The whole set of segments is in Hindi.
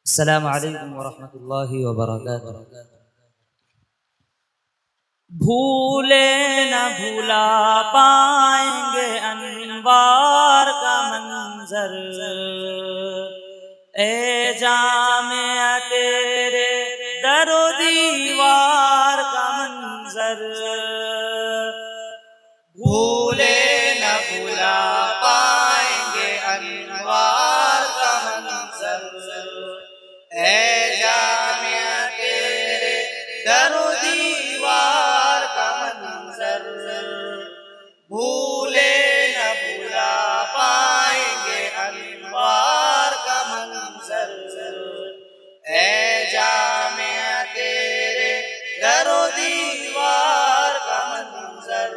अस्सलामु अलैकुम वरहमतुल्लाहि वबरकातुहू। भूले न भूला पाएंगे अनवार का मंजर, ए जामिया तेरे दरो दीवार का मंजर। भूले न भूला पाएंगे अनवार का मंजर, ए जामिया तेरे दरो दीवार का मंजर। भूले न भूला पाएंगे अनवार का मंजर, ए जामिया तेरे दरो दीवार का मंजर।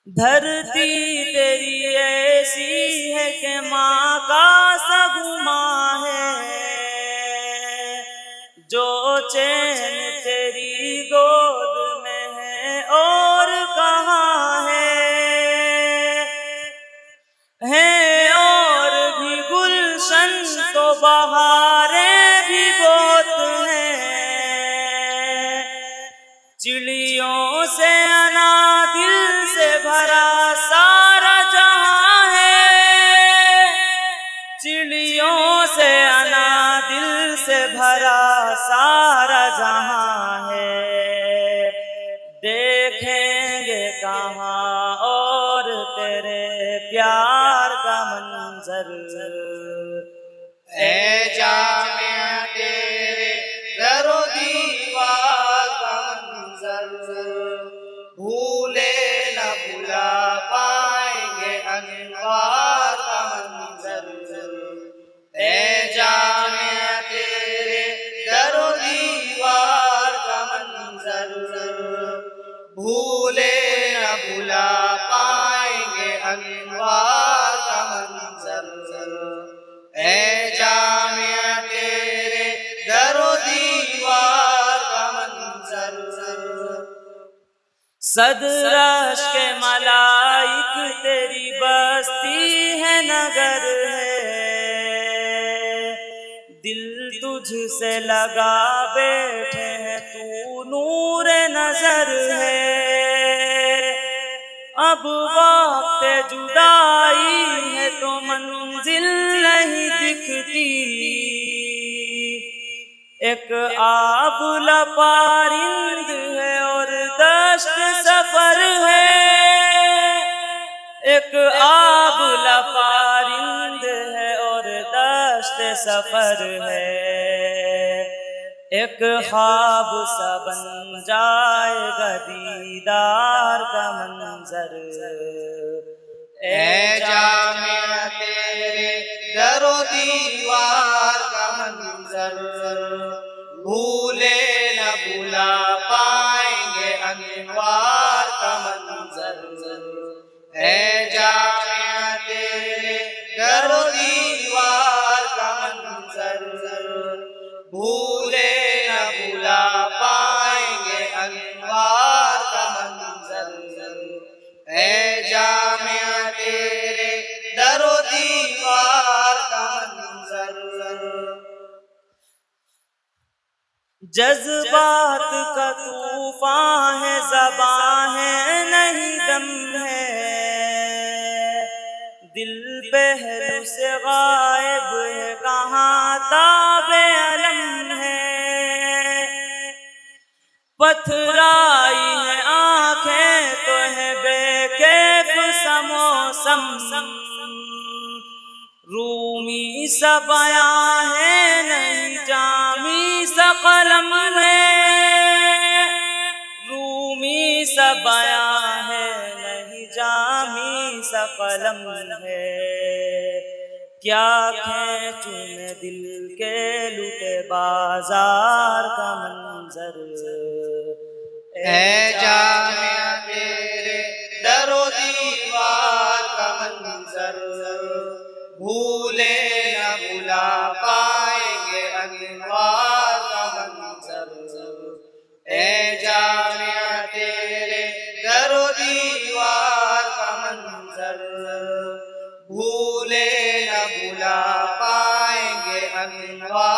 धरती तेरी ऐसी है कि माँ का सगुमा है, जो चैन तेरी गोद में है और कहाँ है और भी गुलशन तो बहारें भी बहुत हैं। चिड़ियों से अनादिल से भरा सारा जहां है, चिड़ियों से अनादिल से भरा सारा जहां है। देखेंगे कहाँ और तेरे प्यार का मंजर, ए जामिया तेरे दरो दीवार का मंजर। भूले न भूला पाएंगे अनवार का मंजर, ए जामिया तेरे दरो दीवार का मंजर। भूले न भूला पाएंगे अनवार का मंजर, ए जामिया तेरे दरो दीवार का मंजर। सदरश के मलाइक तेरी बस्ती है नगर है, दिल तुझसे लगा बैठे हैं तू नूर नजर है। अब वक्त जुदाई है तो मंजिल नहीं दिखती, एक आबुला पारिंद है और दश्त सफर है। एक आबुला पारिंद है और दश्त सफर है। एक ख्वाब सा बन जाएगा दीदार का मंजर, ए जामिया तेरे दरो दीवार का मंजर। भूले न भूला पाएंगे अनवार का मंजर, ए जामिया तेरे दरो दीवार का मंजर। भूले न भूला पाएंगे अनवार का मंजर, ए जामिया तेरे दरो दीवार का मंजर। जज्बात का तूफान है, ज़बान है नहीं दम है, दिल पहलू से गायब है कहाँ ताबे अलम है। पथराई है आंखें तो है बेकैफ सा मौसम, रूमी सा बयां है नहीं जामी सा कलम है। रूमी सा बयां है नहीं जामी सा कलम है। क्या खींचूं मैं दिल के लुटे बाजार का मंजर, ए जामिया तेरे दरो दीवार का मंजर। भूले न भूला पाएंगे अनवार का मंजर, ए जामिया तेरे दरो दीवार का मंजर। भूले न भूला पाएंगे अगनवा